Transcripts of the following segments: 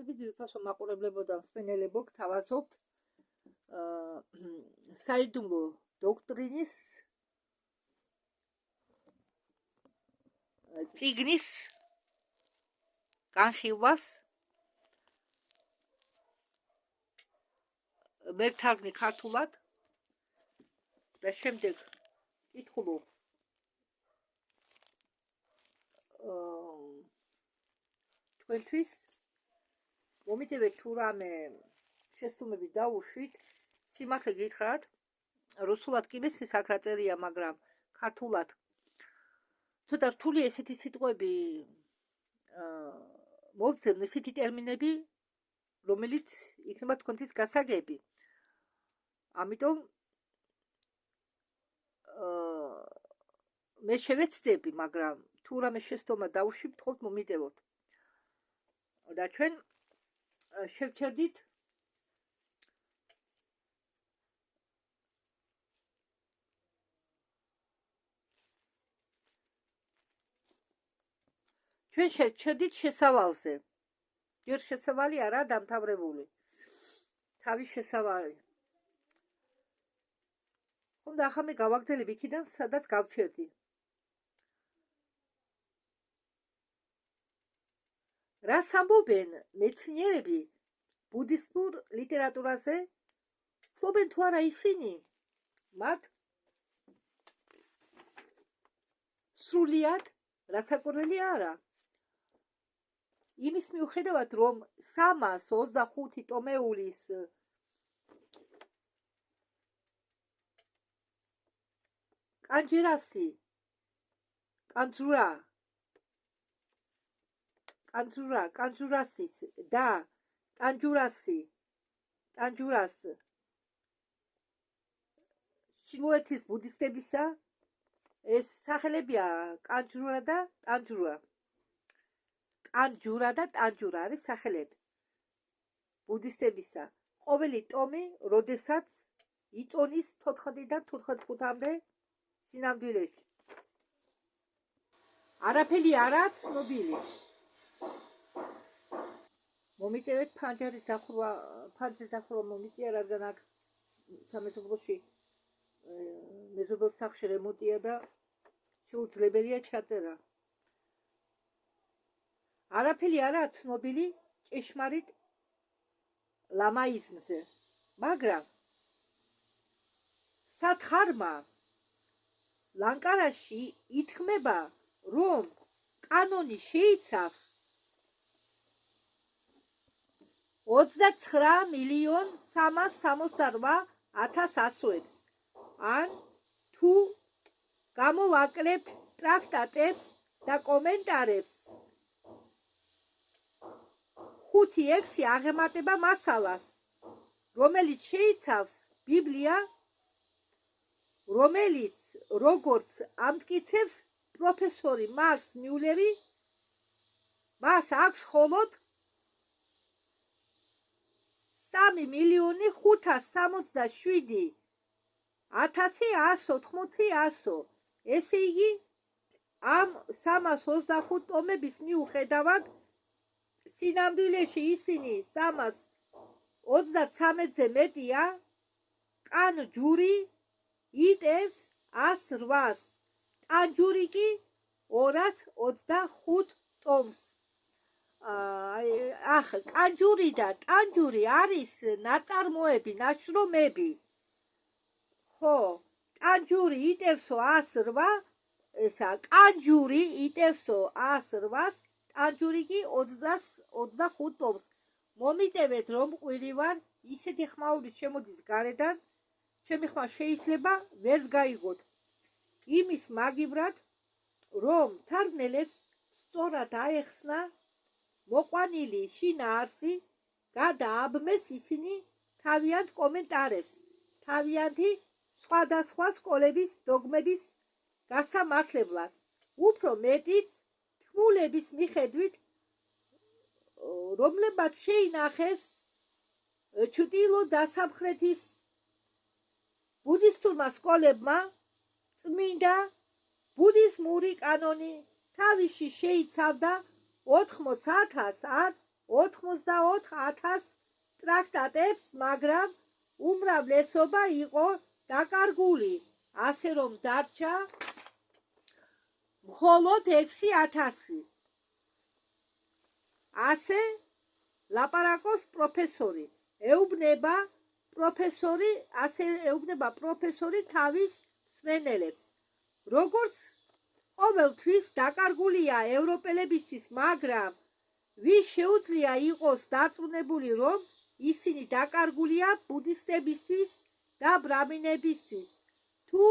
მოდი ძირითადად მაყურებლებოდა მსმენელებო გთავაზობთ საიდუმლო დოქტრინის წიგნის განხილვას მე ვთარგმნი ქართულად და შემდეგ კითხულობ თქვენთვის მომიტევეთ თუ რამე შესრულებით დავუშვით სიმართლე გითხრათ რუსულად კი მესმის აქ რა წერია მაგრამ ქართულად ცოტა რთული ესეთი სიტყვები მოვცემ ესეთი ტერმინები რომელიც იქნება თქვენთვის გასაგები ამიტომ მე შევეცდები მაგრამ თუ რამე შესწორმა დავუშვი ვთხოვთ მომიტევოთ და ჩვენ შევჩერდით ჩვენ შევჩერდით შესავალზე ჯერ შესავალი არა დამთავრებული თავის შესავალი ხომ და ახლა მე გავაგრძელებ იქიდან სადაც გავჩერდი რას ამბობენ მეცნიერები ბუდისტურ ლიტერატურაზე ფლობენ თუ არა ისინი მათ სრულიად რასაკვირველი არა იმის მიუხედავად რომ 325 ტომეულის კანჯურასის და ტანჯურას ჩინოეთის ბუდისტებისა ეს სახელებია კანჯურა და ტანჯურა არის სახელები ბუდისტებისა ყოველი ტომი როდესაც იწონის 14-დან 15 სინამდვილეში არაფერი არა ცნობილი მომიტევეთ ფანჯრის დახურვა მომიწია რადგან აქ სამეზობლოში მეზობელ სახლში რემონტია და შეუძლებელია ჩაწერა არაფერი არა ცნობილი ჭეშმარიტ ლამაიზმზე მაგრამ სათხარმა ლანკარაში ითქმება რომ კანონი შეიცავს 29,368,000 ასოებს ან თუ გამოვაკლებთ ტრაქტატებს და კომენტარებს 5-6 აღემატება მასალას რომელიც შეიცავს ბიბლია რომელიც როგორც ამტკიცებს პროფესორი მაქს მიულერი მას აქვს მხოლოდ 3,567,180 ესე იგი ამ 325 ტომების მიუხედავად სინამდვილეში ისინი 333-ზე მეტია კანჯური იტევს 108-ს ტანჯური კი 225 ტომს კანჯური და ტანჯური არის ნაწარმოები ნაშრომები ხო ტანჯური იტევსო 108 ესა კანჯური იტევსო 108-ს ტანჯური კი 25 ტომს მომიტევეთ რომ ყვირი ვარ ისეთი ხმაური შემოდის გარედან ჩემი ხმა შეიძლება ვერს გაიგოთ იმის მაგივრად რომ თარგმნელებს სწორად აეხსნა მოყვანილი შინაარსი გადააბმეს ისინი თავიანთ კომენტარებს თავიანთი სხვადასხვა სკოლების დოგმების გასამართლებლად უფრო მეტიც თქმულების მიხედვით რომლებაც შეინახეს ჩრდილო დასავლეთის ბუდისტურმა სკოლებმა წმინდა ბუდიზმური კანონი თავისი შეიცავდა 80,000 ან 84,000 ტრაქტატებს, მაგრამ უმრავლესობა იყო დაკარგული, ასე რომ დარჩა მხოლოდ 6,000. ასე ლაპარაკობს პროფესორი. ეუბნება პროფესორი თავის მსმენელებს. როგორც ყოველთვის დაკარგულია ევროპელებისთვის, მაგრამ ვის შეუძლია იყოს დარწმუნებული, რომ ისინი დაკარგულია ბუდისტებისთვის და ბრამინებისთვის. თუ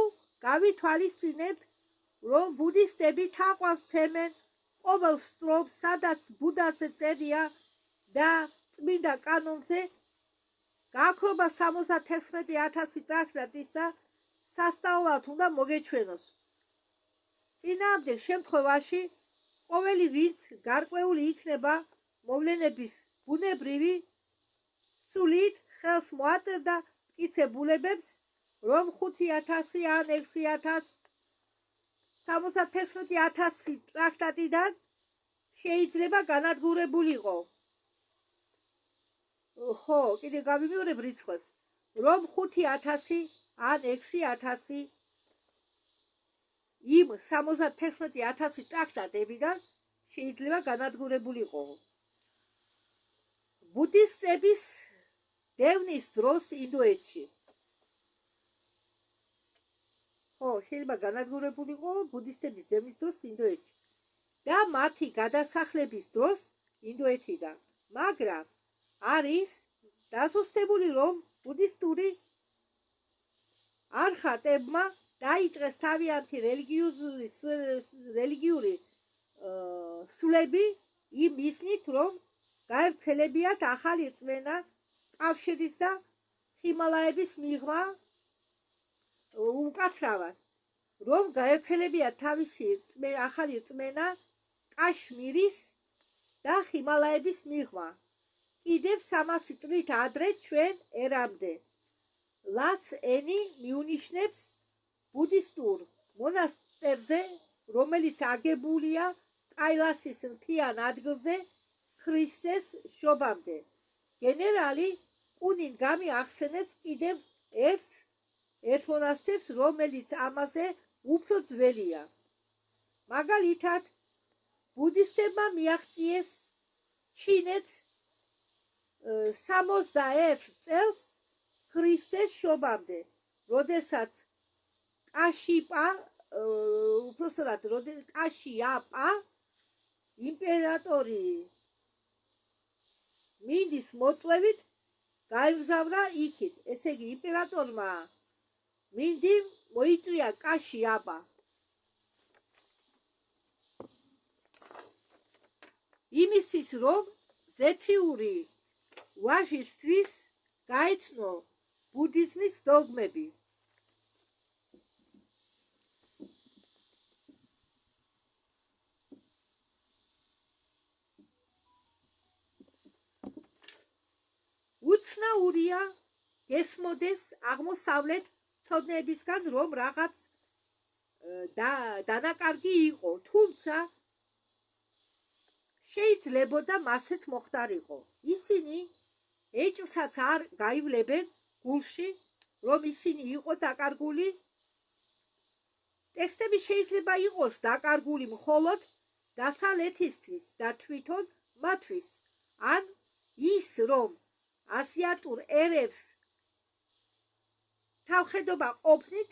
გავითვალისწინებთ, რომ ბუდისტები თაყვანს ცემენ ყოველ სტროფს, სადაც ბუდაზე წერია და წმინდა კანონზე გაქრობა 76,000 ტრაქტატისა სასწაულად უნდა მოგეჩვენოს. წინააღმდეგ შემთხვევაში ყოველი ვინც გარკვეული იქნება მოვლენების ბუნებრივი სულით ხელს მოაწერდა მტკიცებულებებს, რომ 5,000 ან 6,000 76,000 ტრაქტატიდან შეიძლება განადგურებულიყო. ხო, კიდე გავიმეორებ რიცხვებს, რომ 5,000 ან 6,000 იმ 76,000 ტრაქტატებიდან შეიძლება განადგურებულიყო. ბუდისტების დევნის დროს ინდოეთში. ხო, შეიძლება განადგურებულიყო ბუდისტების დევნის დროს ინდოეთში და მათი გადასახლების დროს ინდოეთიდან. მაგრამ არის დასუსტებული, რომ ბუდისტური არხატებმა დაიწყეს თავიანთი რელიგიური სულები იმ მიზნით, რომ გაევრცელებიათ ახალი რწმენა კავშირის და ჰიმალაების მიღმა უკაცრავად, რომ გაევრცელებიათ თავისი ახალი რწმენა კაშმირის და ჰიმალაების მიღმა. კიდევ 300 წლით ადრე ჩვენ ერამდე. ლაც ენი მიუნიშნებს ბუდისტურ მონასტერზე, რომელიც აგებულია კაილასის მთიან ადგილზე ქრისტეს შობამდე. გენერალი კუნინ გამიახსენებს კიდევ ერთ მონასტერს, რომელიც ამაზე უფრო ძველია. მაგალითად, ბუდისტებმა მიაღწიეს ჩინეთს 61 წელს ქრისტეს შობამდე, როდესაც კაშიაპა იმპერატორი მინდის მოწვევით გაემგზავრა იქით. ესე იგი, იმპერატორმა მინდიმ მოიწვია კაშიაპა. იმისთვის, რომ ზეთიური ვაჟისთვის გაეცნო ბუდიზმის დოგმები. უცნაურია გესმოდეს აღმოსავლეთ ცოდნებისგან, რომ რაღაც დანაკარგი იყო, თუმცა შეიძლებოდა მასეც მოხდარიყო. ისინი ეჭვსაც არ გაივლებენ გულში, რომ ისინი იყო დაკარგული. ტექსტები შეიძლება იყოს დაკარგული მხოლოდ დასავლეთისთვის და თვითონ მათთვის, ან ის, რომ აზიატურ ერებს თავხედობა ყოფნით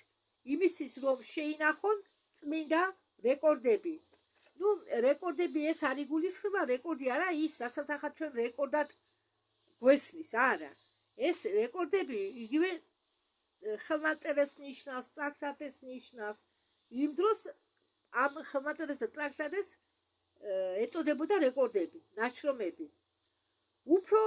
იმისთვის, რომ შეინახონ წმინდა რეკორდები. რეკორდები ეს არ იგულისხმება, რეკორდი არა ის, რასაც ახლა ჩვენ რეკორდად გვესმის, არა. ეს რეკორდები იგივე ხელნაწერებს ნიშნავს, ტრაქტატებს ნიშნავს. იმ დროს ამ ხელნაწერებს და ტრაქტატებს ეწოდებოდა რეკორდები, ნაშრომები. უფრო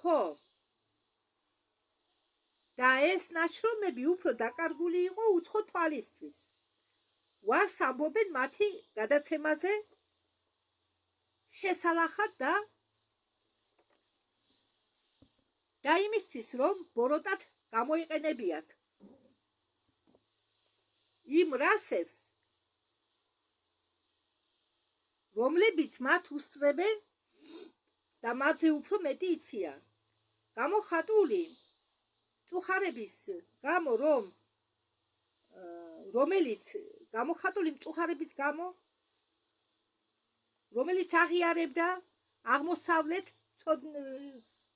ხო, და ეს ნაშრომები უფრო დაკარგული იყო უცხო თვალისთვის. ვარს ამბობენ მათი გადაცემაზე შესალახად და იმისთვის, რომ ბოროტად გამოიყენებიათ. იმ რასებს, რომლებიც მათ უსწრებენ და მათზე უფრო მეტი იციან. გამოხატული მწუხარების გამო, რომელიც აღიარებდა აღმოსავლეთ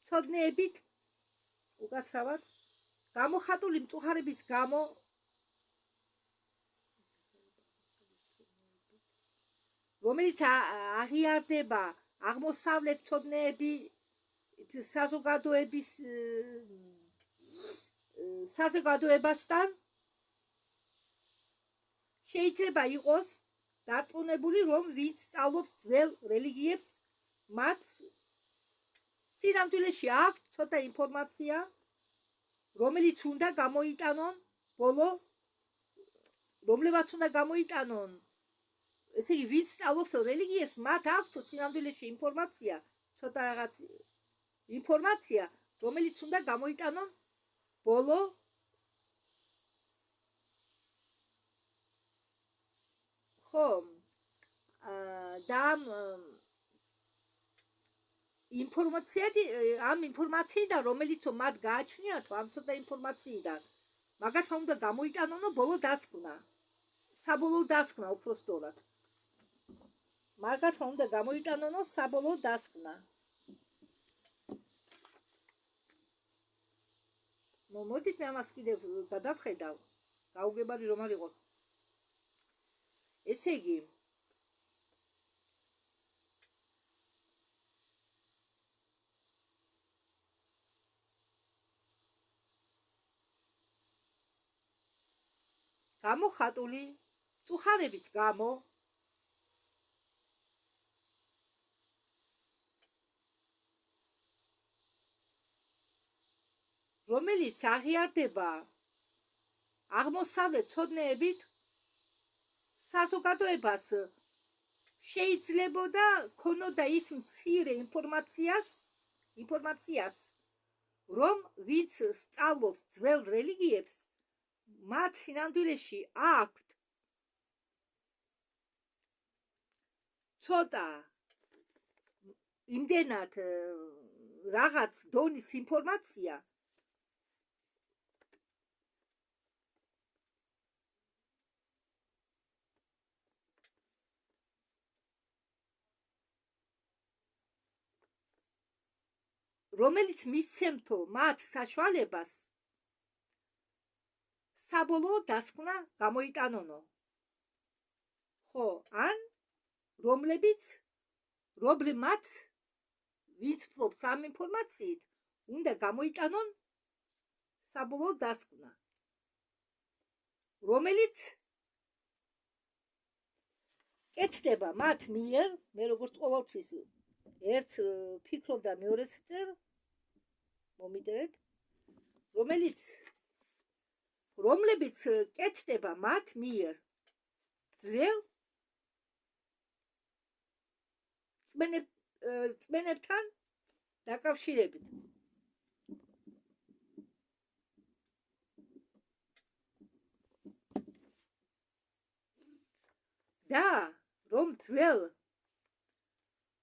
ცოდნეებით, უკაცრავად, გამოხატული მწუხარების გამო, რომელიც აღიარდება აღმოსავლეთ ცოდნეების საზოგადოებასთან, შეიძლება იყოს დარწმუნებული, რომ ვინც სწავლობს ძველ რელიგიებს, მათ სინამდვილეში აქვთ ცოტა ინფორმაცია, რომელიც უნდა გამოიტანონ ესე იგი, ვინც სწავლობს რელიგიას, მათ აქვთ სინამდვილეში ცოტა რაღაც ინფორმაცია, რომელიც უნდა გამოიტანონ ბოლო და ამ ინფორმაციიდან, რომელიც მათ გააჩნიათ, ამ ცოტა ინფორმაციიდან, მაგათ უნდა გამოიტანონ ბოლო დასკვნა, საბოლოო დასკვნა უпростоრად. მაგათ უნდა გამოიტანონ საბოლოო დასკვნა. მოდით მე ამას კიდევ გადავხედავ, გაუგებარი რომ არ იყოს. ესე იგი, გამოხატული მწუხარების გამო, რომელიც აღიარდება აღმოსავლეთ ცოდნეებით, საზოგადოებას შეიძლებოდა ქონოდა ის მცირე ინფორმაციაც, რომ ვინც სწავლობს ძველ რელიგიებს, მათ სინამდვილეში აქვთ ცოტა იმდენად რაღაც დონის ინფორმაცია, რომელიც მისცემთო მათ საშუალებას საბოლოო დასკვნა გამოიტანონო. ხო, ან რომლებმაც ვინც ფლობს ამ ინფორმაციით, უნდა გამოიტანონ საბოლოო დასკვნა, რომელიც კეთდება მათ მიერ, მე როგორც ყოველთვის ერთ ფიქრობ და მეორეც ვწერ, მომიდევთ, რომლებიც კეთდება მათ მიერ ძველ წმენებთან დაკავშირებით.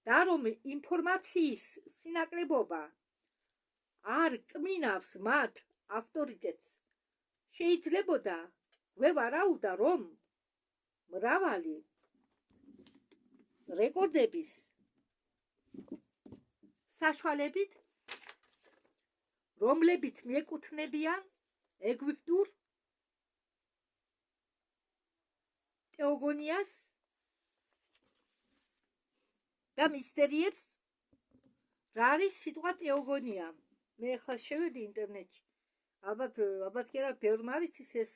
და რომ ინფორმაციის სინაკლებობა არ კმინავს მათ ავტორიტეტს, შეიძლებოდა გვევარაუდა, რომ მრავალი რეკორდების საშუალებით, რომლებიც მიეკუთვნებიან ეგვიპტურ თეოგონიას და მისტერიებს, რა არის სიტყვა თეოგონია? მე ახლა შევედი ინტერნეტში. ალბათ კი არა, ბევრმა არის ეს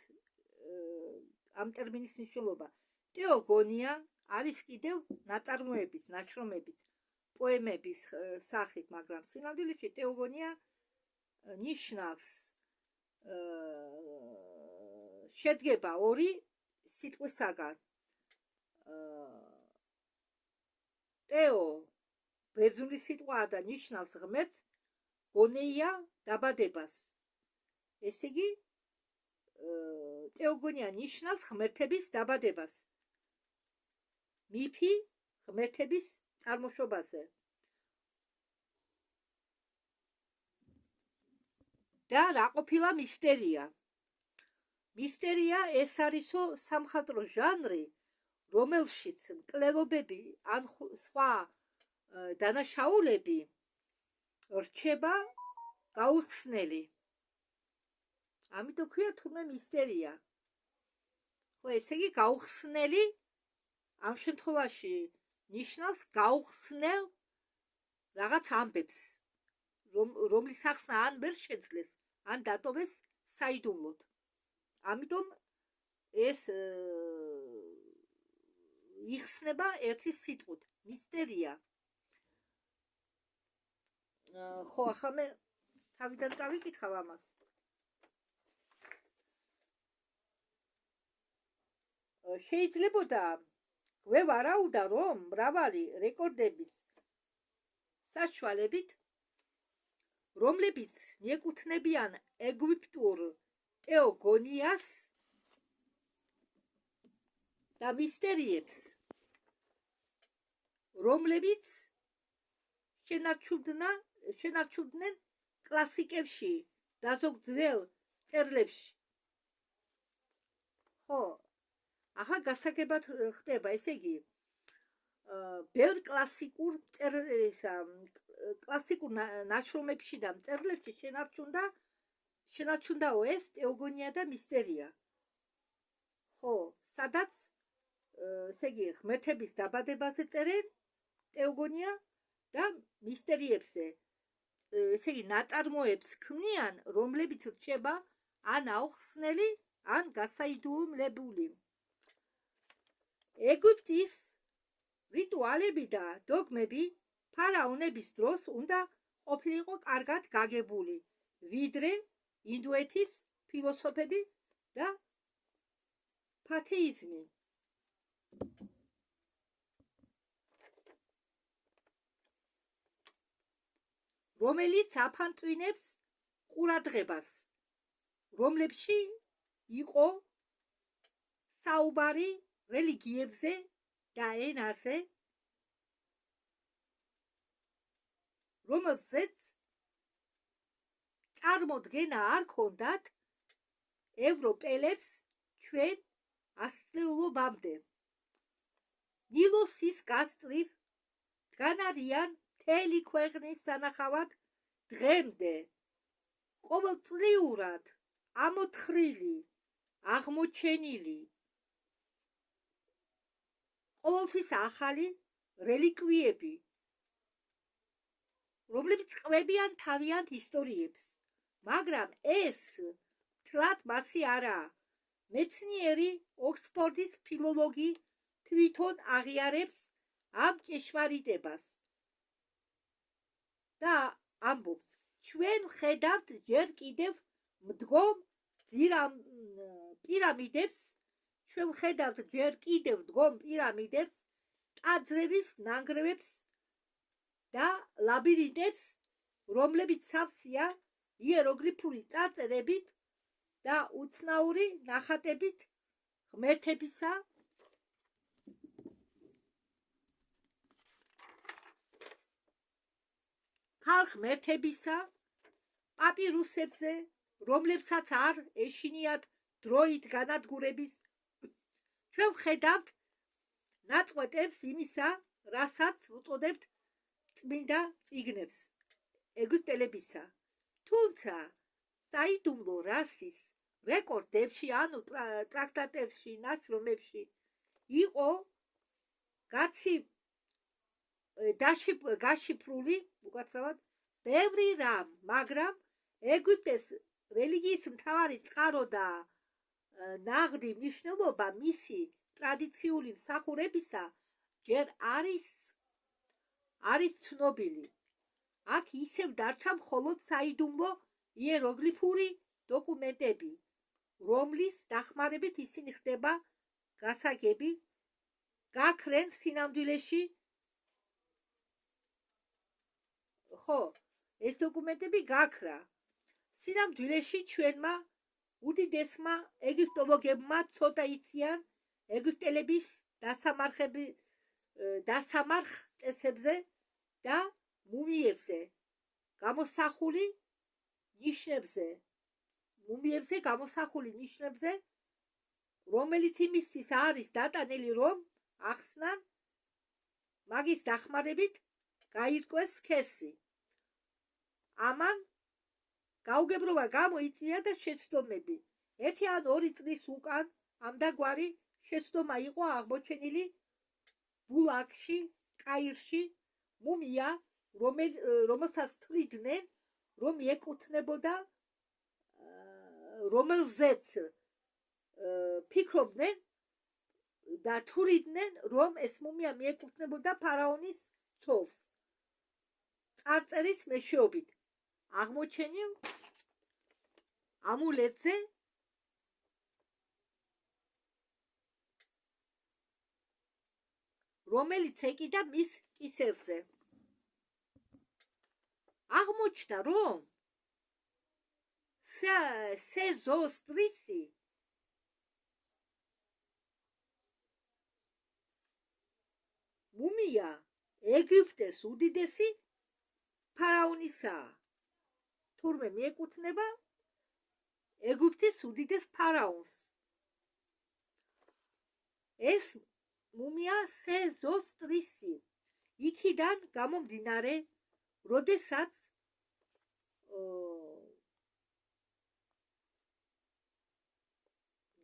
ამ ტერმინის მნიშვნელობა. თეოგონია არის კიდევ ნაწარმოების, ნაშრომების, პოემების სახით, მაგრამ სინამდვილეში თეოგონია ნიშნავს შედგება ორი სიტყვისაგან. თეო ბერძნული სიტყვაა და ნიშნავს ღმერთს, გონეია დაბადებას. ესე იგი, ტეოგონია ნიშნავს ღმერთების დაბადებას. მიფი ღმერთების წარმოშობაზე. და რა ყოფილა მისტერია? მისტერია ეს არისო სამხატვრო ჟანრი, რომელშიც მკვლელობები ან სხვა დანაშაულები რჩება გაუხსნელი. ამიტომ ქვია თურმე მისტერია. ხო, ესე იგი გაუხსნელი ამ შემთხვევაში ნიშნავს გაუხსნელ რაღაც ამბებს, რომლის ახსნა ან ვერ შეძლეს, ან დატოვეს საიდუმლოდ. ამიტომ ეს იხსნება ერთი სიტყვით, მისტერია. ხო, ახლა მე თავიდან წავიკითხავ ამას. შეიძლებოდა გვევარაუდა, რომ მრავალი რეკორდების საშუალებით, რომლებიც მიეკუთვნებიან ეგვიპტურ ტეოგონიას და მისტერიებს, რომლებიც შენარჩუნდნენ კლასიკებში და ზოგ ძველ წერილებში. ხო, ახლა გასაგებად ხდება, ესე იგი, ბევრ კლასიკურ ნაშრომებში და მწერლებში შენარჩუნდაო ეს ტეოგონია და მისტერია. ხო, სადაც ესე იგი ღმერთების დაბადებაზე წერენ ტეოგონია და მისტერიებზე, ესე იგი ნაწარმოებს ქმნიან, რომლებიც რჩება ან აუხსნელი, ან გასაიდუმლებული. ეგვიპტის რიტუალები და დოგმები ფარაონების დროს უნდა ყოფილიყო კარგად გაგებული, ვიდრე ინდუეთის ფილოსოფები და ფათეიზმი. რომელიც აფანტვინებს ყურადღებას, რომლებში იყო საუბარი რელიგიებზე და ენაზე, რომელზეც წარმოდგენა არ ჰქონდათ ევროპელებს ჩვენ ასწლეულობამდე. ნილოსის გასწვრივ დგანარიან მთელი ქვეყნის სანახავად დღემდე ყოველწლიურად ამოთხრილი, აღმოჩენილი, ყოველთვის ახალი რელიკვიები, რომლებიც ყვებიან თავიანთ ისტორიებს, მაგრამ ეს თლად მასი არაა. მეცნიერი ოქსფორდის ფილოლოგი თვითონ აღიარებს ამ ჭეშმარიტებას და ამბობს, ჩვენ ვხედავთ ჯერ კიდევ მდგომ პირამიდებს, ტაძრების ნანგრევებს და ლაბირინტებს, რომლებიც სავსეა იეროგლიფური წარწერებით და უცნაური ნახატებით ღმერთებისა ხალხმერთებისა პაპირუსებზე, რომლებსაც არ ეშინიათ დროით განადგურების. ჩვენ ვხედავთ ნაწყვეტებს იმისა, რასაც ვუწოდებთ წმინდა წიგნებს ეგვიპტელებისა. თუმცა საიდუმლო რასის რეკორდებში, ანუ ტრაქტატებში, ნაშრომებში იყო გაშიფრული უკაცრავად ბევრი რამ, მაგრამ ეგვიპტეს რელიგიის მთავარი წყარო და ნაღდი მნიშვნელობა მისი ტრადიციული მსახურებისა ჯერ არის ცნობილი. აქ ისევ დარჩა მხოლოდ საიდუმლო იეროგლიფური დოკუმენტები, რომლის დახმარებით ისინი ხდება გასაგები, გაქრენ სინამდვილეში. ხო, ეს დოკუმენტები გაქრა სინამდვილეში ჩვენმა უდიდესმა ეგვიპტოლოგებმა ცოტა იციან ეგვიპტელების დასამარხ-წესებზე და მუმიებზე გამოსახული ნიშნებზე, რომელიც იმისთვის არის დატანილი, რომ ახსნან მაგის დახმარებით გაირკვეს სქესი. ამან გაუგებრობა გამოიწვია და შეცდომები. 1 ან 2 წლის უკან ამდაგვარი შეცდომა იყო აღმოჩენილი ბულაკში, კაირში მუმია, რომელსაც თვლიდნენ, რომ ეკუთვნებოდა, რომელზეც ფიქრობდნენ და თვლიდნენ, რომ ეს მუმია მიეკუთვნებოდა ფარაონის ცოლს. წარწერის მეშვეობით აღმოჩენილ ამულეტზე რომელიც ეკიდა მის კისერზე. აღმოჩნდა, რომ სეზოსტრისი მუმია ეგვიპტეს უდიდესი ფარაონისაა. თურმე მიეკუთვნება ეგვიპტის უდიდეს ფარაონს. ეს მუმია სეზოსტრისი იქიდან გამომდინარე, როდესაც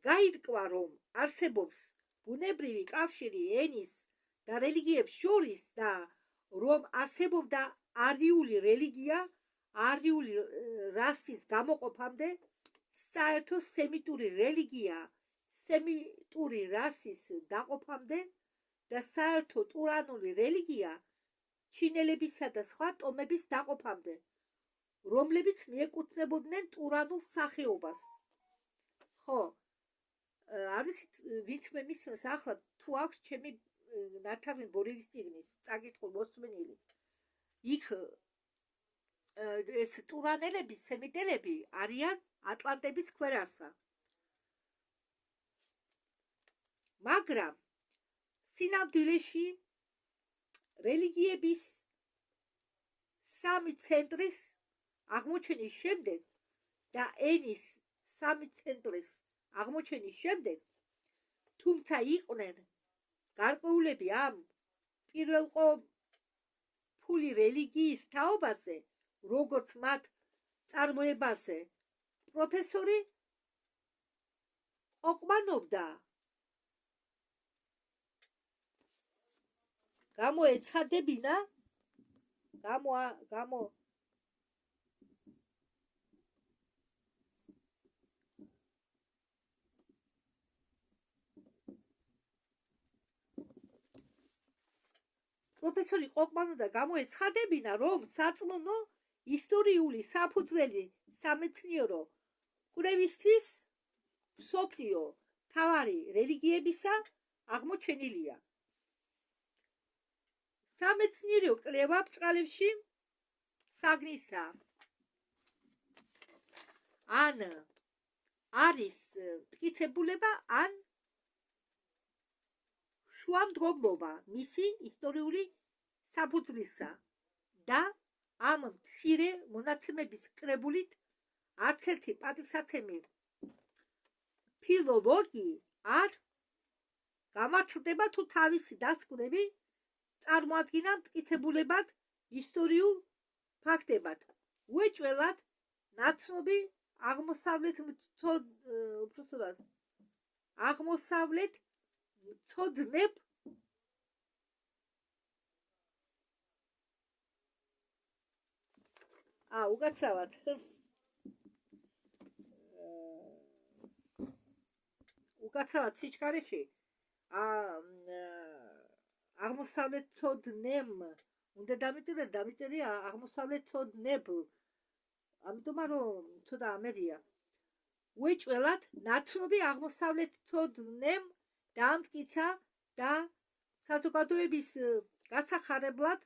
გაირკვა, რომ არსებობს ბუნებრივი კავშირი ენის და რელიგიებს შორის და რომ არსებობდა არიული რელიგია არიული რასის გამოყოფამდე, საერთო სემიტური რელიგია სემიტური რასის დაყოფამდე და საერთო ტურანული რელიგია ჩინელებისა და სხვა ტომების დაყოფამდე, რომლებიც მიეკუთვნებოდნენ ტურანულ სახეობას. ხო, არის ვინც მე მისვენს ახლა თუ აქვს ჩემი ნათარგმნი ბორელის წიგნის წაკითხულ მოსმენილი. იქ ეს ტურანელები, სემიტელები არიან ატლანტების ქვერასა. მაგრამ სინამდვილეში რელიგიების სამი ცენტრის აღმოჩენის შემდეგ და ენის სამი ცენტრის აღმოჩენის შემდეგ, თუმცა იყვნენ გარკვეულები ამ პირველყოფული რელიგიის თაობაზე, როგორც მათ წარმოებაზე, პროფესორი ოყმანობდა გამოეცხადებინა პროფესორი ყოყმანოდა გამოეცხადებინა, რომ სარწმუნო ისტორიული საფუძველი სამეცნიერო კვლევისთვის მსოფლიო მთავარი რელიგიებისა აღმოჩენილია. სამეცნიერო კვლევა ბრწყალებში საგნისა ან არის მტკიცებულება ან შუამდგომლობა მისი ისტორიული საფუძვლისა და ამ მცირე მონაცემების კრებულით არც ერთი პატივსაცემი ფილოლოგი არ გამარჯვდება თუ თავისი დასკვნები წარმოადგინა მტკიცებულებად ისტორიულ ფაქტებად. უეჭველად ნაცნობი აღმოსავლეთ მცოდნებ უკაცრავად სიჩქარეში აღმოსავლეთოდნემ უნდა დამიწერია აღმოსავლეთოდნებ, ამიტომ რომ ცოტა ამერია. უეჭველად ნაცნობი აღმოსავლეთოდნემ დაამტკიცა და საზოგადოების გასახარებლად,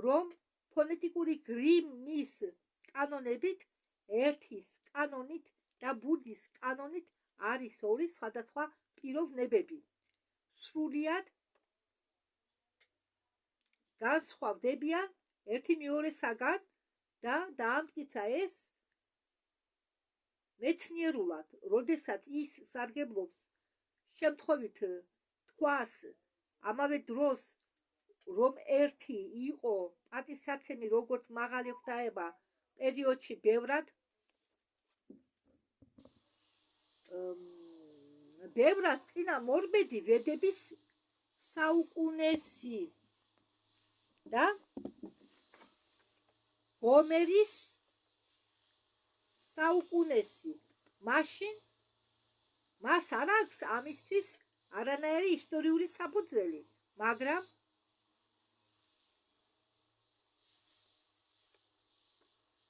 რომ ფონეტიკური გრიმის კანონებით ერთის კანონით და ბუდის კანონით არის ორი სხვადასხვა პიროვნებები. სრულიად განსხვავდებიან ერთი მეორესაგან და დაამტკიცა ეს მეცნიერულად, როდესაც ის სარგებლობს შემთხვევით თქვას ამავე დროს, რომ ერთი იყო პატივსაცემი, როგორც მაღალი ღვთაება პერიოდში ბევრად წინა მორბედი ვედების საუკუნესი და გომერის საუკუნესი, მაშინ მას არ აქვს ამისთვის არანაირი ისტორიული საფუძველი, მაგრამ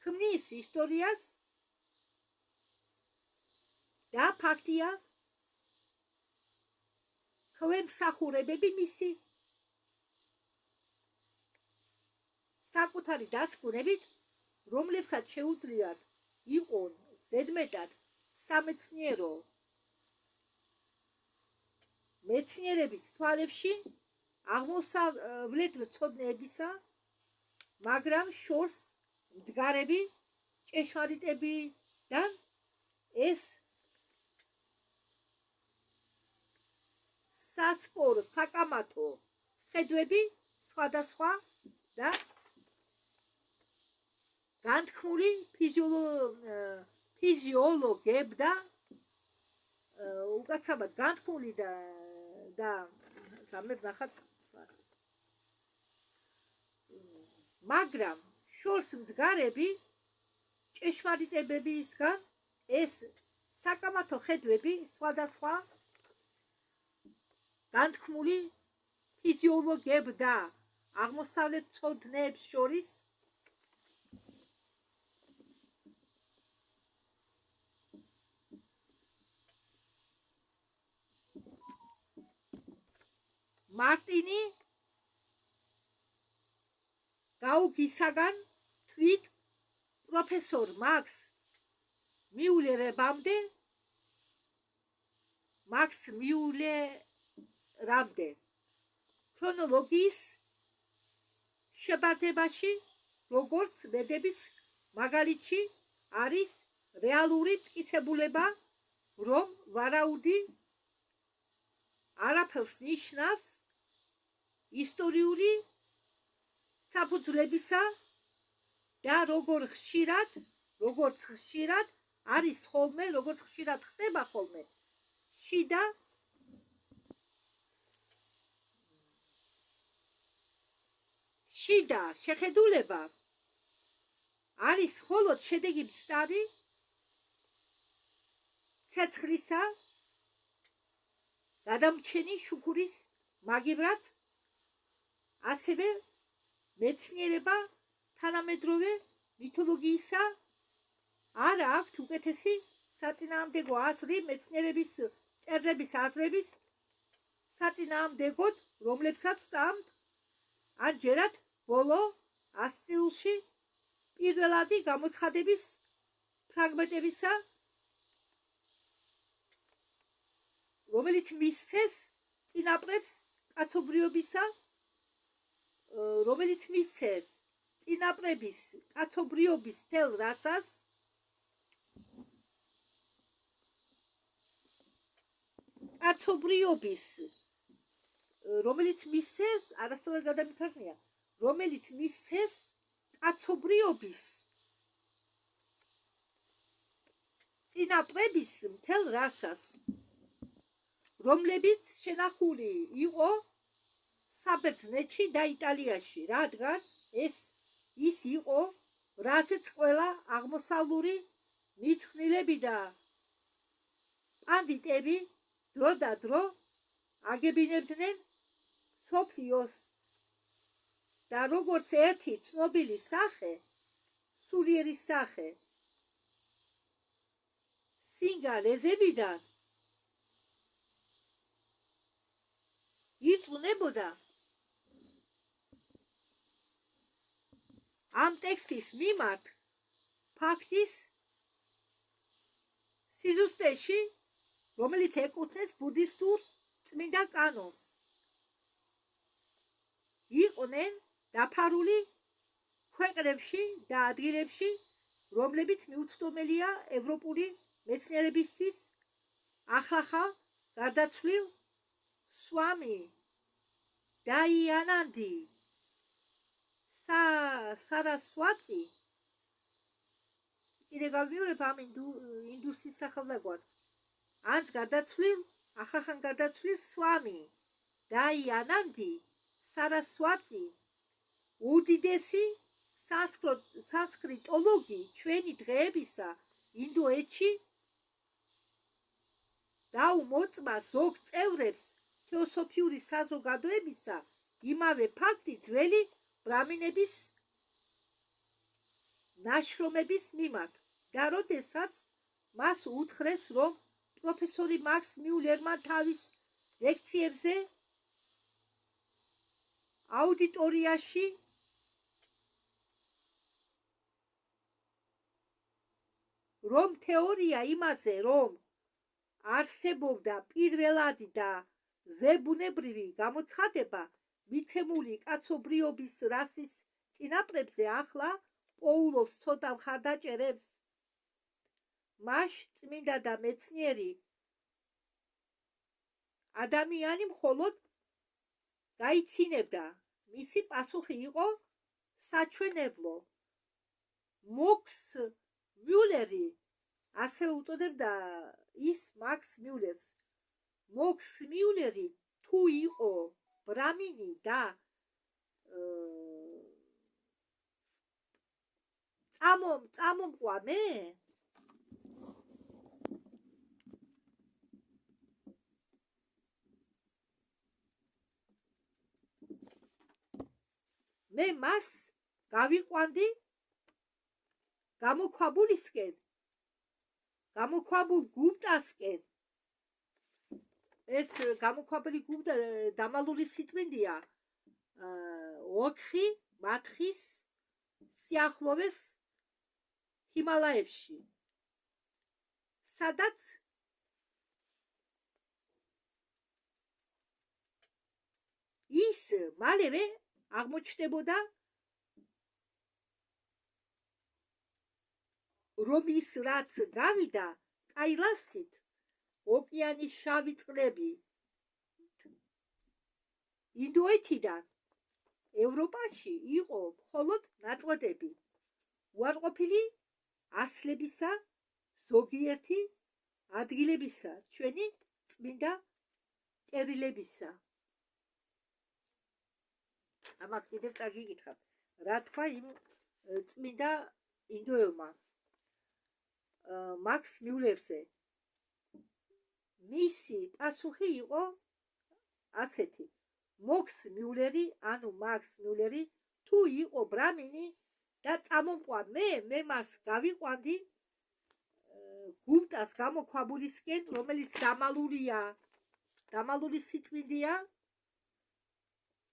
ქმნის ისტორიას და ფაქტია ქვემსახურებები მისი საკუთარი დასკვნებით, რომლებსაც შეუძლიათ იყონ ზედმეტად სამეცნიერო მეცნიერების თვალებში აღმოსავლეთმცოდნეებისა, მაგრამ შორს მდგარები ჭეშმარიტებიდან ეს სასპორო საკამათო ხედვები სხვადასხვა და განთქმული ფიზიოლოგებ და უკაცრავად განთქმული და გამებნახათ, მაგრამ შორს მდგარები ჭეშმარიტებებისგან ეს საკამათო ხედვები სხვადასხვა განთქმული ფიზიოლოგებ და აღმოსავლეთმცოდნეებს შორის მარტინი გაუგისაგან თვით პროფესორ მაქს მიულერამდე ქრონოლოგიის შებარდებაში, როგორც ვედების მაგალითში არის რეალური მტკიცებულება, რომ ვარაუდი არაფერს ნიშნავს ისტორიული საფუძვლებისა და როგორც ხშირად არის ხოლმე, როგორც ხშირად ხდება ხოლმე შიდა შეხედულება არის მხოლოდ შედეგი მცდარი ცეცხლისა გადამრჩენი შუქურის მაგივრად, ასევე მეცნიერება თანამედროვე მითოლოგიისა არ აქვთ უკეთესი საწინააღმდეგო აზრი მეცნიერების წერლების აზრების საწინააღმდეგოდ, რომლებსაც წამთ ან ჯერათ ბოლო 100 წელში პირველადი გამოცხადების ფრაგმენტებისა, რომელიც მისცეს წინაპრებს კაცობრიობისა, რომელიც მისცეს წინაპრების კაცობრიობის თელ რასას, კაცობრიობის, რომელიც მისცეს, არასწორად გადამითარგმნია, რომელიც მისცეს კაცობრიობის წინაპრების მთელ რასას, რომლებიც შენახული იყო საბერძნეთში და იტალიაში, რადგან ის იყო, რაზეც ყველა აღმოსავლური მიცხნილები და პანდიტები დრო და დრო აგებინებდნენ მსოფლიოს და როგორც ერთი ცნობილი სახე, სულიერი სახე სინგალეზებიდან იწუნებოდა ამ ტექსტის მიმართ ფაქტის სიზუსტეში, რომელიც ეკუთვნის ბუდისტურ წმინდა კანონს. იყვნენ დაფარული ქვეყნებში და ადგილებში, რომლებიც მიუწვდომელია ევროპული მეცნიერებისთვის, ახლახან გარდაცვლილ სვამი დაიანანდი სარასვატი. კიდე გავიმეორებ ამ ინდუსის სახელდაგვარს. ანც გარდაცვლილ, ახლახან გარდაცვლილ სვამი დაიანანდი სარასვატი უდიდესი სანსკრიტოლოგი ჩვენი დღეებისა ინდოეთში დაუმოწმა ზოგ წევრებს თეოსოფიური საზოგადოებისა იმავე ფაქტი ძველი ბრამინების ნაშრომების მიმართ და როდესაც მას უთხრეს, რომ პროფესორი მაქს მიულერმა თავის ლექციებზე აუდიტორიაში რომ თეორია იმაზე, რომ არსებობდა პირველადი და ზებუნებრივი გამოცხადება მიცემული კაცობრიობის რასის წინაპრებზე, ახლა პოულობს ცოტა მხარდაჭერებს. მას წმინდა და მეცნიერი ადამიანი მხოლოდ გაიცინებდა. მისი პასუხი იყო საჩვენებლო. მოქს მიულერი, ასე უწოდებდა ის მაქს მიულერს, მოქს მიულერი თუ იყო ბრამინი და წამომყვანე, მე მას გავიყვანდი გამოქვაბულისკენ, გამოქვაბულ გუბტასკენ. ეს გამოქვაბული გუბტა დამალული სიწმინდეა ოქხი მათხის სიახლოვეს ჰიმალაებში, სადაც ის მალევე აღმოჩნდებოდა, რომ ის რაც გავიდა კაილასით, ოკეანის შავი წყლები ინდოეთიდან ევროპაში იყო მხოლოდ ნაწყვეტები, უარყოფილი ასლებისა, ზოგიერთი ადგილებისა, ჩვენი წმინდა წერილებისა. ამას კიდევ წაგიკითხავ, რა თქვა იმ წმინდა ინდოელმა მაქს მიულერზე. მისი პასუხი იყო ასეთი: მოქს მიულერი, ანუ მაქს მიულერი თუ იყო ბრამინი და წამომყვანე, მე მას გავიყვანდი გუბტას გამოქვაბულისკენ, რომელიც დამალული სიწმინდეა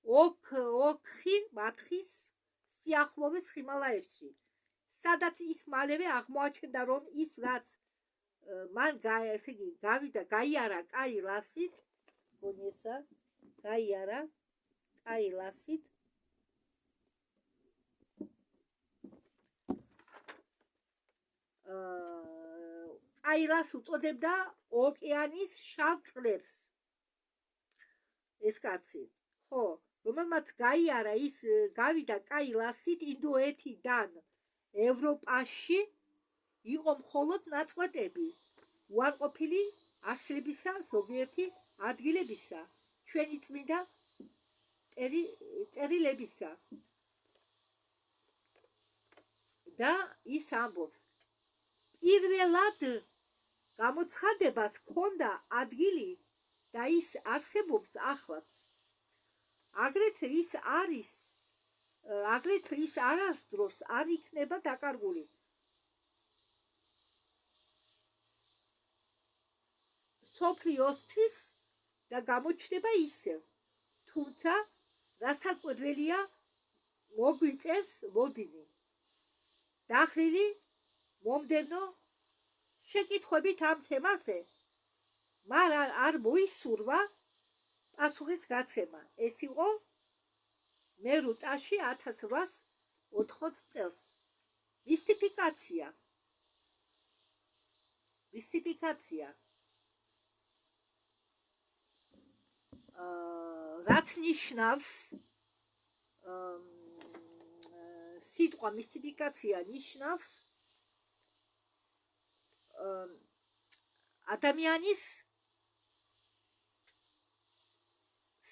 ოქხი მათხის სიახლოვეს ჰიმალაებში, სადაც ის მალევე აღმოაჩნდა, რომ ის რაც მან გავიდა გაიარა კაილასით, გონიესა გაიარა კაილასით, კაილას უწოდებდა ოკეანის შავ წყლებს ეს კაცი, ხო, რომელმაც გაიარა, ის გავიდა კაილასით ინდოეთიდან ევროპაში, იყო მხოლოდ ნაწყვეტები, უარყოფილი ასლებისა, ზოგიერთი ადგილებისა, ჩვენი წმინდა წერილებისა. და ის ამბობს, პირველად გამოცხადებას ჰქონდა ადგილი და ის არსებობს ახლაც. აგრეთვე ის არასდროს არ იქნება დაკარგული. სოფლიოსთვის და გამოჩნდება ისევ, თუმცა რასაკვირველია, მოგვიწევს ლოდინი. დახრილი მომდევნო შეკითხვებით ამ თემაზე, მაგრამ არ მოისურვა პასუხის გაცემა. ეს იყო მერუტაში 1880 წელს. მისტიფიკაცია. რაც ნიშნავს სიტყვა მისტიფიკაცია ნიშნავს ადამიანის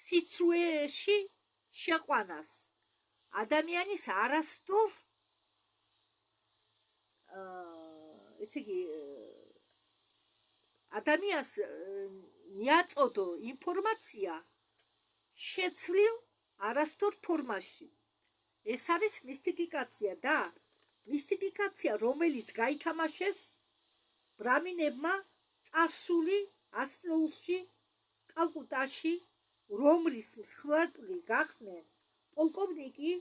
სიცრუეში შეყვანას, ადამიანის არასდროს ესე იგი ადამიანს მიაწოდო ინფორმაცია შეცვლილ არასდროს ფორმაში. ეს არის მისტიფიკაცია და მისტიფიკაცია, რომელიც გაითამაშეს ბრამინებმა წარსული ასწლეულში კალკუტაში, რომლის მსხვერპლი გახდნენ პოლკოვნიკი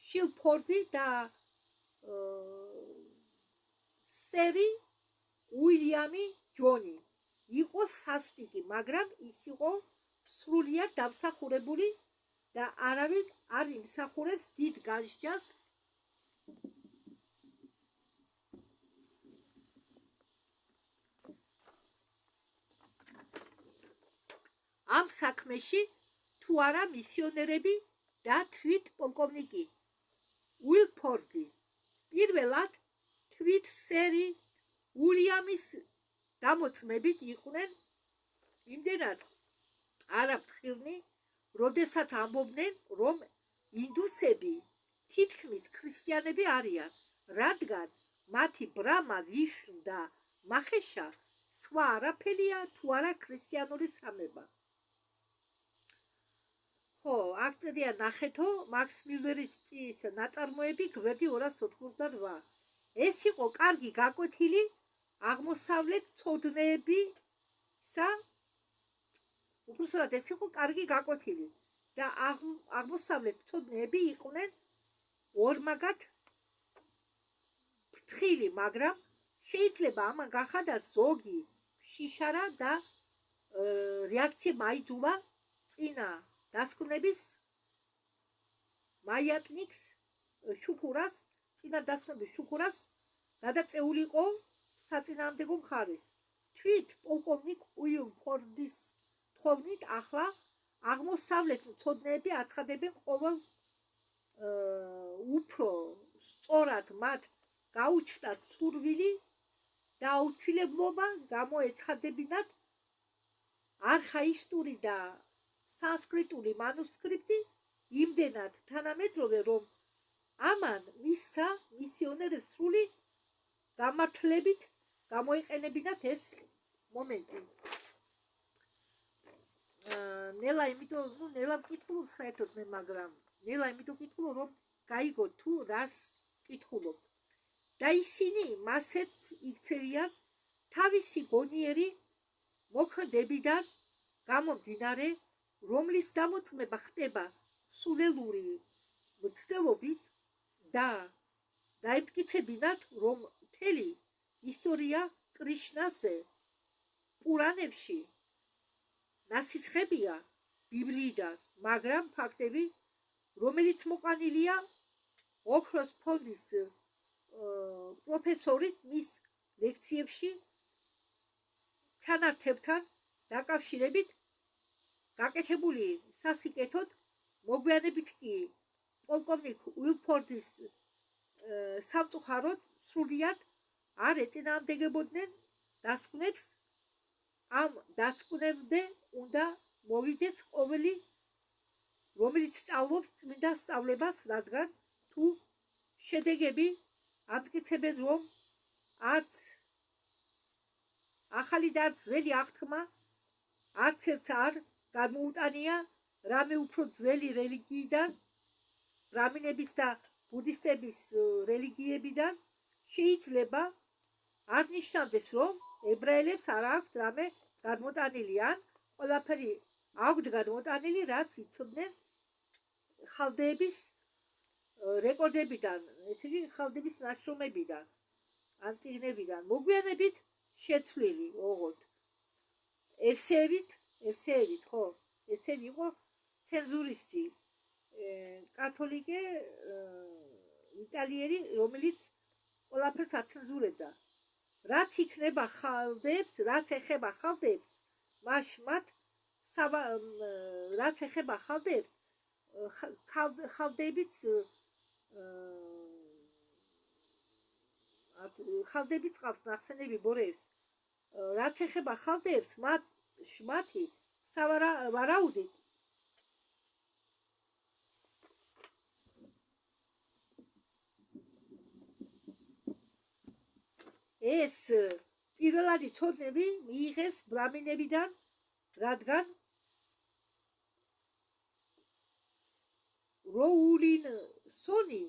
შილფორდი და სერი უილიამი ჯონი. იყო სასტიკი, მაგრამ ის იყო სრულიად დამსახურებული და არავინ არ იმსახურებს დიდ განსჯას ამ საქმეში თუ არა მისიონერები და თვით პოლკოვნიკი უილფორდი. პირველად თვით სერი უილიამის დამოწმებით იყვნენ იმდენად არაფრთხილნი, როდესაც ამბობდნენ, რომ ინდუსები თითქმის ქრისტიანები არიან, რადგან მათი ბრაჰმა, ვიშნუ და მახეშა სხვა არაფერია თუ არა ქრისტიანული სამება. ხო, აქ წედია ნახეთო მაქს მილლერის წის ნაწარმოები გვერდი 288. ეს იყო კარგი გაკვეთილი აღმოსავლეთ ცოდნეებისა, უბრალოდ ეს იყო კარგი გაკვეთილი და აღმოსავლეთ ცოდნეები იყვნენ ორმაგად ფრთხილი, მაგრამ შეიძლება ამან გახადას ზოგი შიშარა და რეაქცია მაიდულა წინა დასკვნების მაიატნიკს შუქურას, წინა დასკვნების შუქურას გადაწეულიყო საწინააღმდეგო მხარეს. თვით პოლკოვნიკ უილფორდის თხოვნით ახლა აღმოსავლეთ ცოდნეები აცხადებენ ყოველ უფრო სწორად მათ გაუჩნდათ სურვილი და აუცილებლობა გამოეცხადებინათ არხაისტური და სანსკრიტული მანუსკრიპტი იმდენად თანამედროვე, რომ ამან მისცა მისიონერებს სრული გამართლებით გამოიყენებინათ ეს მომენტი. ნელა იმიტომ, ნელა მკითხულობ საერთოდ მე, მაგრამ ნელა იმიტომ მკითხულობ, რომ გაიგო თუ რას მკითხულობ. და ისინი მასეც იქცევიან თავისი გონიერი მოქმედებიდან გამომდინარე, რომლის დამოწმება ხდება სულელური მცდელობით და დაემტკიცებინათ, რომ მთელი ისტორია კრიშნაზე პურანებში ნასისხებია ბიბლიიდან, მაგრამ ფაქტები, რომელიც მოყვანილია ოქროს ფონდის პროფესორით მის ლექციებში ჩანართებთან დაკავშირებით გაკეთებული სასიკეთოდ, მოგვიანებით კი პოლკოვნიკ უილფორდის სამწუხაროდ სრულიად არ ეწინააღმდეგებოდნენ დასკვნებს. ამ დასკვნებამდე უნდა მოვიდეს ყოველი, რომელიც სწავლობს წმინდა სწავლებას, რადგან თუ შედეგები ამტკიცებენ, რომ არც ახალი და არც ძველი აღთქმა არც ერთს არ გამოუტანია რამე უფრო ძველი რელიგიიდან, ბრამინების და ბუდისტების რელიგიებიდან. შეიძლება არ ნიშნავდეს, რომ ებრაელებს არ აქვთ რამე გადმოტანილი, ან ყველაფერი აქვთ გადმოტანილი, რაც იცოდნენ ხალდეების რეკორდებიდან, ესე იგი ხალდების ნაშრომებიდან, ან წიგნებიდან. მოგვიანებით შეცვლილი ოღონდ ესევით ხო ესევი იყო ცენზურისტი კათოლიკე იტალიერი რომელიც ყველაფერს აცენზურებდა რაც იქნება ხალდებს რაც ეხება ხალდებს მათ რაც ეხება ხალდებს ხალდებიც ყავს ნახსენები ბორეს რაც ეხება ხალდებს მათი სავარაუდით ეს პირველადი ცოდნები მიიღეს ბრამინებიდან რადგან როულინსონი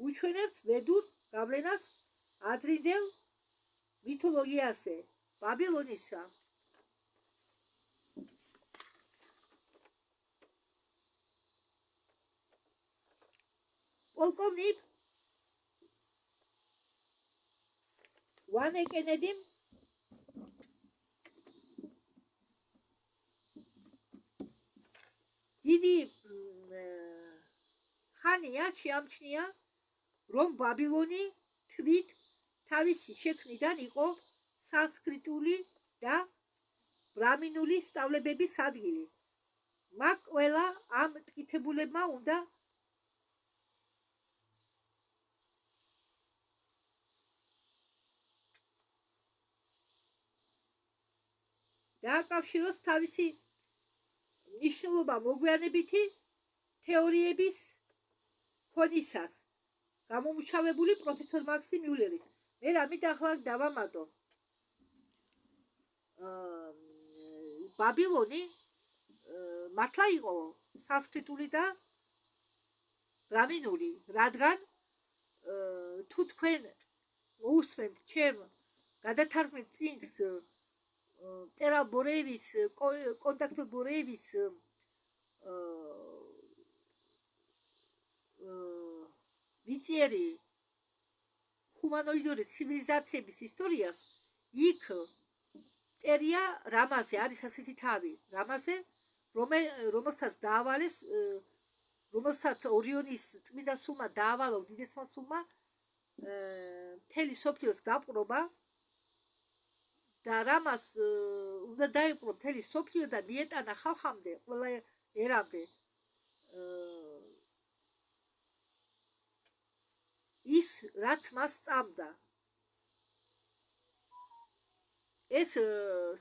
უჩვენებს ვედურ გავლენას ადრინდელ მითოლოგიაზე ბაბილონისა პოლკოვნიკ ვანე კენედიმ დიდი ხანია შეამჩნია რომ ბაბილონი თვით თავისი შექმნიდან იყო სანსკრიტული და ბრამინული სწავლებების ადგილი მაგ ყველა ამ მტკიცებულებმა უნდა დააკავშიროს თავისი მნიშვნელობა მოგვიანებითი თეორიების ფონისას გამომუშავებული პროფესორ მაქსიმ მიულერით მე რამით ახლა დავამატო ბაბილონი მართლა იყო სანსკრიტული და ბრამინული რადგან თუ თქვენ მოусვენთ ჩემ გადათარგმნილ წიგნს წერა ბორეევის კონტაქტ ბორეევის ვიწიერი ჰუმანოიდური ცივილიზაციების ისტორიას იქ წერია რამაზე არის ასეთი თავი რამაზე რომელსაც დაავალეს რომელსაც ორიონის წმინდა სულმა დაავალა უდიდესმა სულმა მთელი სოფლიოს დაპყრობა და რამას უნდა დაიპყრო მთელი სოფლიო და მიეტანა ხალხამდე ყველა ერამდე ის რაც მას სწამდა ეს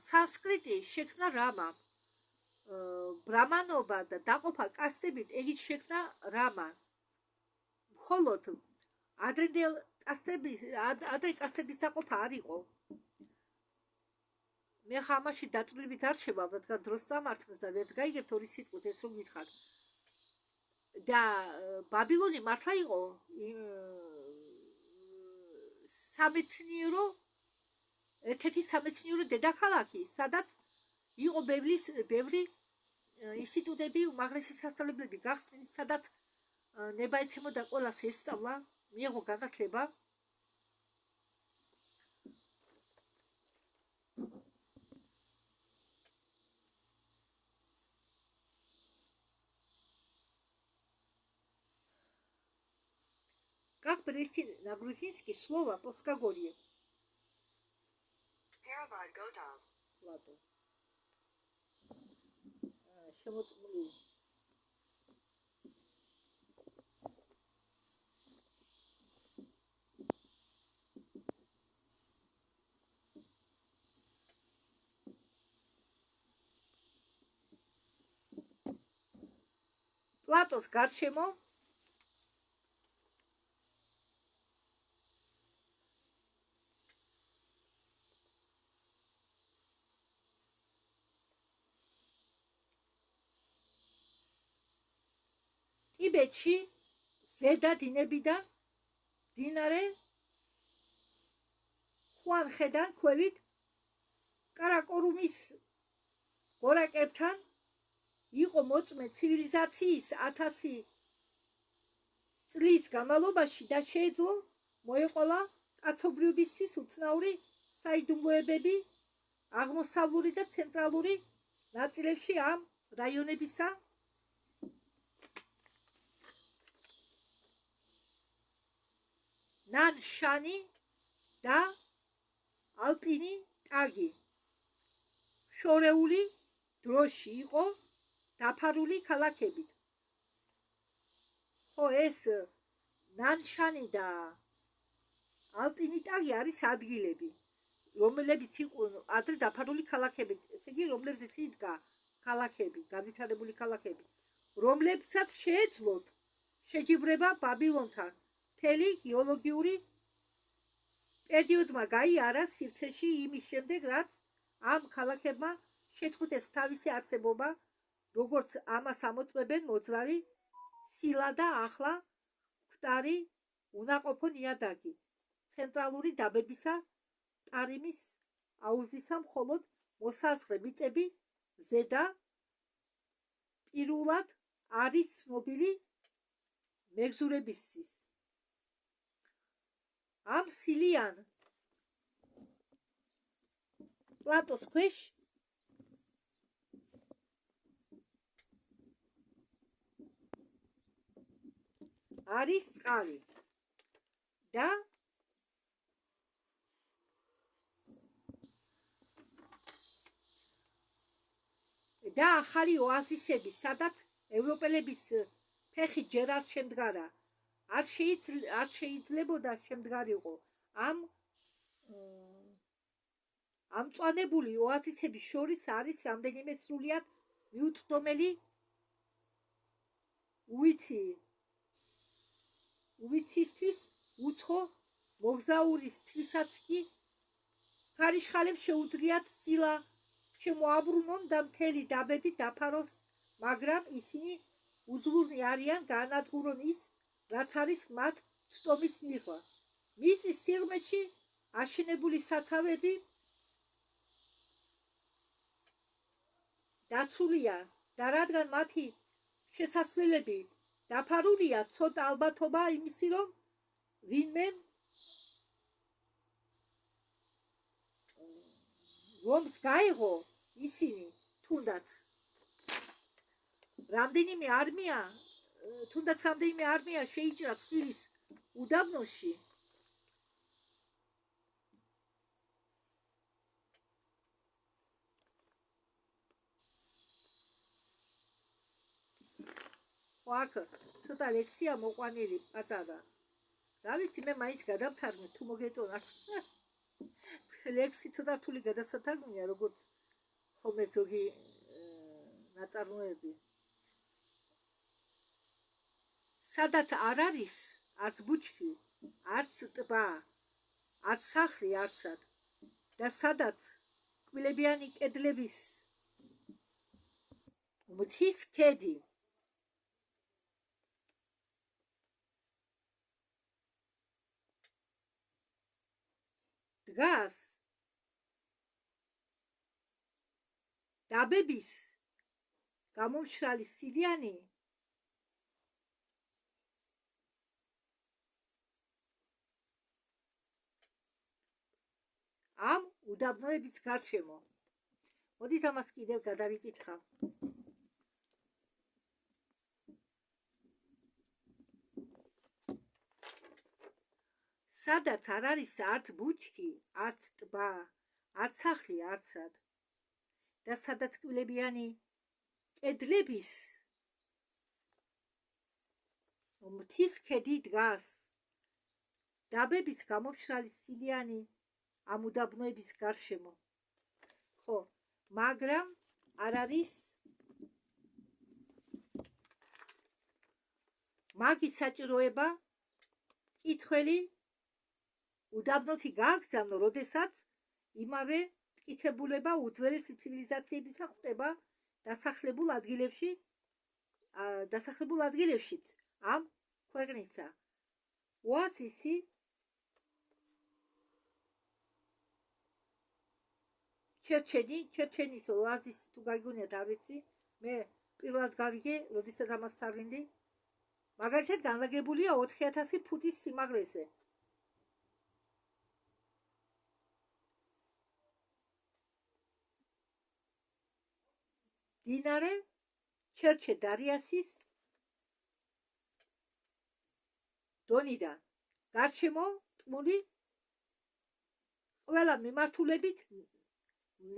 სანსკრიტი შექმნა რამა ბრამანობა და დაყოფა კასტებით ეგით შექმნა რამა მხოლოდ ადრე კასტების დაყოფა არ იყო მე ხამაში დაწვრილებით არ შევა რადგან დროს წამართმევს და ვერც გაიგებთ ორი სიტყვით ეს რომ გითხარ და ბაბილონი მართლა იყო სამეცნიერო ერთ-ერთი სამეცნიერო დედაქალაქი სადაც იყო ბევრი ინსტიტუტები უმაღლესი სასწავლებლები გახსნილი სადაც ნება ეცემოდა ყველას ესწავლა მიიღო განათლება Как перевести на грузинский слово плоскогорье? Ладно. Шемотмли. Платос гарчемо. ტიბეტში ზედა დინებიდან დინარე ხუანხედან ქვევით კარაკორუმის გორაკებთან იყო მოწმე ცივილიზაციის 1000 წლის განმავლობაში და შეეძლო მოეყოლა კაცობრიობისთვის უცნაური საიდუმლოებები აღმოსავლური და ცენტრალური ნაწილებში ამ რაიონებისა ნან-შანი და ალპინი ტაგი შორეული დროში იყო დაფარული ქალაქებით. ხო, ეს ნან-შანი და ალპინი ტაგი არის ადგილები, რომლებიც იყვნენ ადრე დაფარული ქალაქებით, ესე იგი, რომლებზეც იდგა ქალაქები, განვითარებული ქალაქები, რომლებსაც შეეძლოთ შეჯიბრება ბაბილონთან. მთელი გეოლოგიური პერიოდმა გაიარა სივრცეში იმის შემდეგ, რაც ამ ქალაქებმა შეწყვიტეს თავისი არსებობა, როგორც ამას ამოწმებენ მოძრავი სილა და ახლა მკვდარი უნაყოფო ნიადაგი ცენტრალური დაბებისა ტარიმის აუზისა მხოლოდ მოსაზღვრე მიწები ზედა პირველად არის ცნობილი მეგზურებისთვის. ამ სილიან პლატოს ქვეშ არის წყალი და ახალი ოაზისები, სადაც ევროპელების ფეხი ჯერ არ შემდგარა, არ შეიძლებოდა შემდგარიყო. ამ მწვანებული ოაზისების შორის არის რამდენიმე სრულიად მიუწვდომელი უვიცისთვის უცხო მოგზაურისთვისაც კი ხარიშხალებს შეუძლიათ სილა შემოაბრუნონ და მთელი დაბები დაფაროს, მაგრამ ისინი უძლურნი არიან გაანადგურონ ის, რაც არის მათ ცდომის მიღვა. მიწის სიღრმეში აშენებული საცავები დაცულია და რადგან მათი შესასვლელები დაფარულია, ცოტა ალბათობაა იმისი, რომ ვინმე რომს გაიღო ისინი, თუნდაც რამდენიმე არმია შეიჭრა სირის უდაბნოში, აქ ცოტა ლექსია მოყვანილი პატარა. რა ვიცი, მე მაინც გადავთარგმნე, თუ მოგეტონა. ლექსი ცოტა რთული გადასათარგმნია, როგორც ხოლმე ზოგი ნაწარმოები. სადაც არ არის არც ბუჩქი, არც ტბა, არც სახლი არსად და სადაც კბილებიანი კედლების მთის ქედი დგას, დაბების გამომშრალი სილიანი ამ უდაბნოების გარშემო. მოდით ამას კიდევ გადავიკითხავ. სადაც არ არის არც ბუჩქი, არც ტბა, არც სახლი არსად და სადაც კბილებიანი კედლების მთის ქედი დგას, დაბების გამომშრალი სილიანი ამ უდაბნოების გარშემო. ხო, მაგრამ არ არის მაგის საჭიროება კითხველი უდაბნოთი გააგზავნო, როდესაც იმავე მტკიცებულება უძველესი ცივილიზაციებისა ხდება დასახლებულ ადგილებშიც ამ ქვეყნისა. ოაზისი ჩერჩენის ოაზისი თუ გაგიგონიათ, არ ვიცი, მე პირველად გავიგე, როდესაც ამას სარვინდი. მაგალითად განლაგებულია 4000 ფუტის სიმაღლეზე. დინარე ჩერჩე დარიასის დონიდან გარშემო ტყმული ყველა მიმართულებით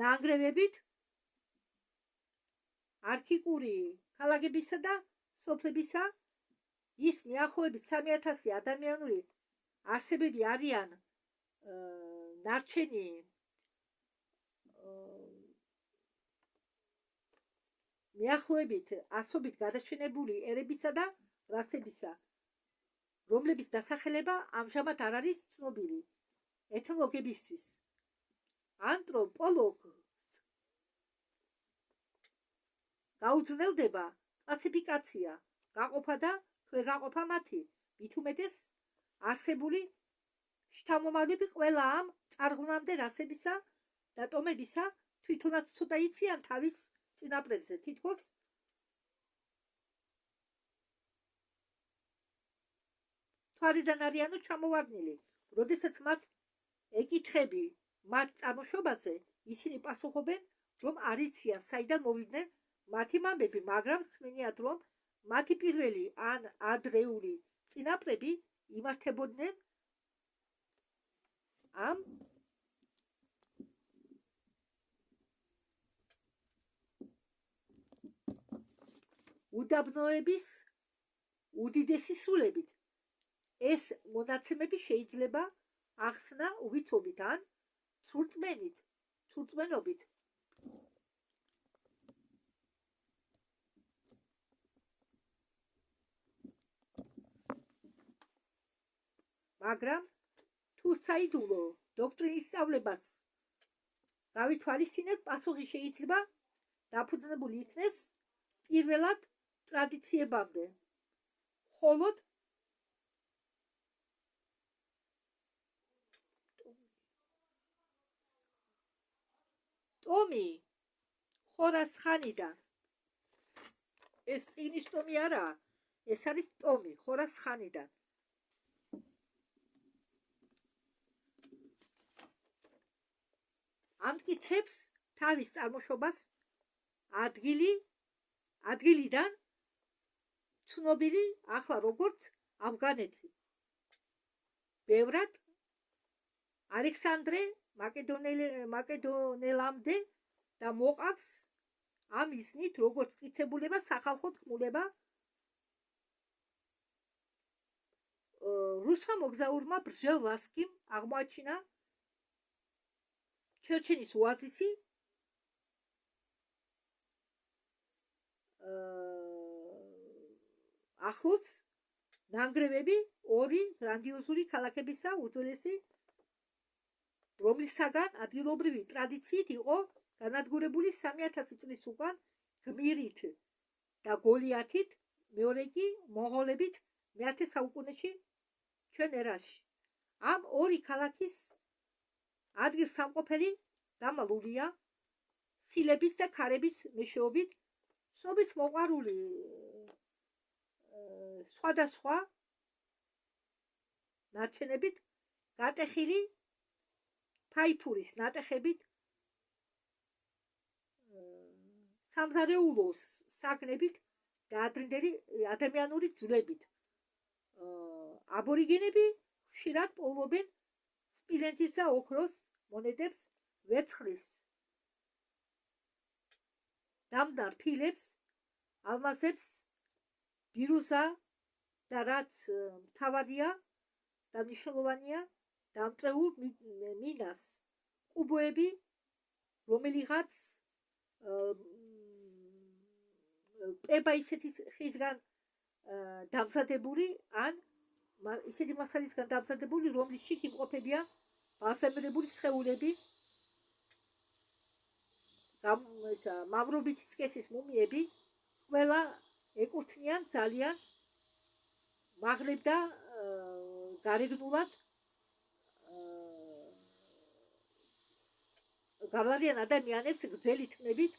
ნანგრევებით არქიკური ქალაქებისა და სოფლებისა ის მიახლოებით 3000 ადამიანური არსებები არიან ნარჩენი მიახლოებით ასობით გადაშენებული ერებისა და რასებისა, რომლების დასახელება ამჟამად არ არის ცნობილი ეთნოლოგებისთვის. ანთროპოლოგს გაუძლევდება კლასიფიკაცია, გაყოფა და ქვეგაყოფა მათი, მით უმეტეს არსებული შთამომავლები ყველა ამ წარღვნამდე რასებისა და ტომებისა თვითონაც ცოტა იციან თავის წინაპრებზე, თითქოს თვალიდან არიანო ჩამოვარდნილი. როდესაც მათ ეკითხები მათ წარმოშობაზე, ისინი პასუხობენ, რომ არ იციან საიდან მოვიდნენ მათი მამები, მაგრამ სმენიათ, რომ მათი პირველი ან ადრეული წინაპრები იმართებოდნენ ამ უდაბნოების უდიდესი სულებით. ეს მონაცემები შეიძლება ახსნა უვითობით ან ცურწმენობით. მაგრამ თუ საიდუმლო დოქტრინის სწავლებას გავითვალისწინებთ, პასუხი შეიძლება დაფუძნებული იქნეს პირველად ტრადიციებამდე, მხოლოდ ტომი ხორასხანიდან, ეს წიგნის ტომი არაა, ეს არის ტომი ხორასხანიდან. ამტკიცებს თავის წარმოშობას ადგილიდან ცნობილი ახლა როგორც ავგანეთი. ბევრად ალექსანდრე მაკედონელამდე და მოყავს ამ ისნით როგორც მტკიცებულება სახალხო თქმულება რუსმა მოგზაურმა ბრჟელ-ლასკიმ აღმოაჩინა ჩერჩენის ოაზისი ახლოს ნანგრევები ორი გრანდიოზული ქალაქებისა უძველესი, რომლისაგან ადგილობრივი ტრადიციით იყო განადგურებული 3000 წლის უკან გმირით და გოლიათით, მეორე კი მონღოლებით მე-10 საუკუნეში ჩვენ ერაში. ამ ორი ქალაქის ადგილსამყოფელი დამალულია სილების და ქარების მეშვეობით, ცნობით მოყვარული სხვადასხვა ნარჩენებით გატეხილი ფაიფურის ნატეხებით, სამზარეულოს საგნებით და ადრინდელი ადამიანური ძვლებით. აბორიგენები ხშირად პოულობენ სპილენძის და ოქროს მონეტებს, ვერცხლის დამდარ ფილებს, ალმასებს, ბირუზა და რაც მთავარია და მნიშვნელოვანია, დამწეულ მინას, ყუბოები, რომელიღაც პება ისეთი ხისგან დამზადებული ან ისეთი მასალისგან დამზადებული, რომლის შიგ იმყოფებიან ბალზამირებული სხეულები, მამრობითი სქესის მუმიები, ყველა ეკუთვნიან ძალიან მაღლებ და გარეგნულად გავლადიან ადამიანებს გრძელი თმებით.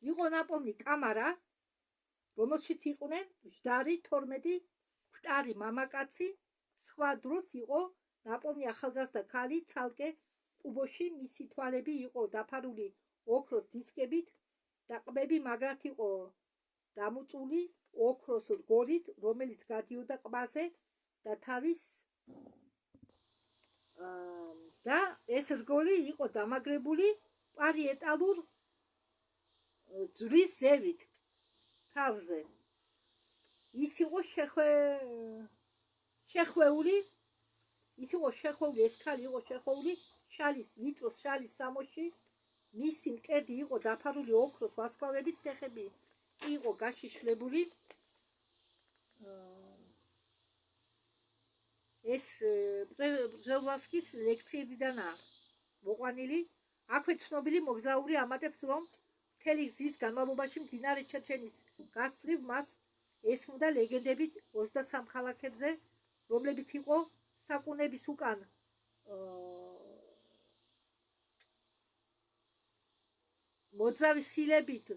იყო ნაპოვნი კამარა, რომელშიც იყვნენ მჟდარი 12 კვტარი მამაკაცი. სხვა დროს იყო ნაპოვნი ახალგაზრდა ქალი, ცალკე ტუბოში მისი თვალები იყო დაფარული ოქროს დისკებით და ყბები მაგრად იყო დამუწული ოქროს რგოლით, რომელიც გადიოდა ყბაზე და თავის და ეს რგოლი იყო დამაგრებული პარიეტალურ ძვლის ზევით თავზე. ის იყო შეხვეული, ეს ქალი იყო შეხვეული შალის, ვიწრო შალის სამოში, მისი მკერდი იყო დაფარული ოქროს ვარსკვლავებით, ფეხები იყო გაშიშვლებული. ეს პრჟევლსკის ლექციებიდანაა მოყვანილი. აქვე ცნობილი მოგზაური ამატებს, რომ მთელი გზის განმავლობაში მდინარე ჩეჩენის გასწვრივ მას ესმოდა ლეგენდებით 23 ქალაქებზე, რომლებიც იყო საკუნების უკან მოძრავი სილებით,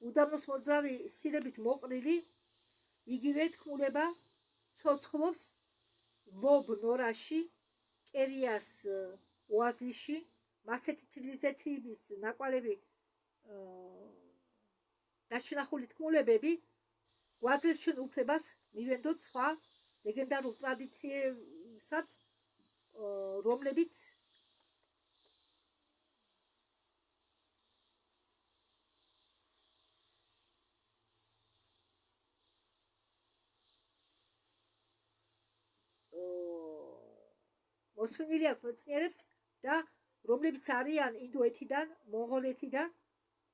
უდაბნოს მოძრავი სილებით მოყრილი. იგივე თქმულება ცოცხლობს ლობ ნორაში, კერიას ოაზისში. მასეთი ცივილიზაციების ნაკვალევი დაშნახული თქმულებები გვაძლევს ჩვენ უფლებას მივენდოთ სხვა ლეგენდარულ ტრადიციებსაც, რომლებიც მოსვენილი აქვს მეცნიერებს და რომლებიც არიან ინდოეთიდან, მონღოლეთიდან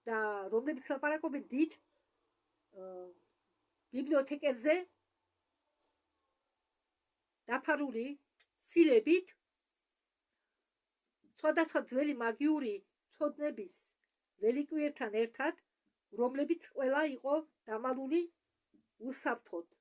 და რომლებიც ლაპარაკობენ დიდ ბიბლიოთეკებზე დაფარული სილებით, სხვადასხვა ძველი მაგიური ცოდნების რელიკვიებთან ერთად, რომლებიც ყველა იყო დამალული უსაფრთხოდ.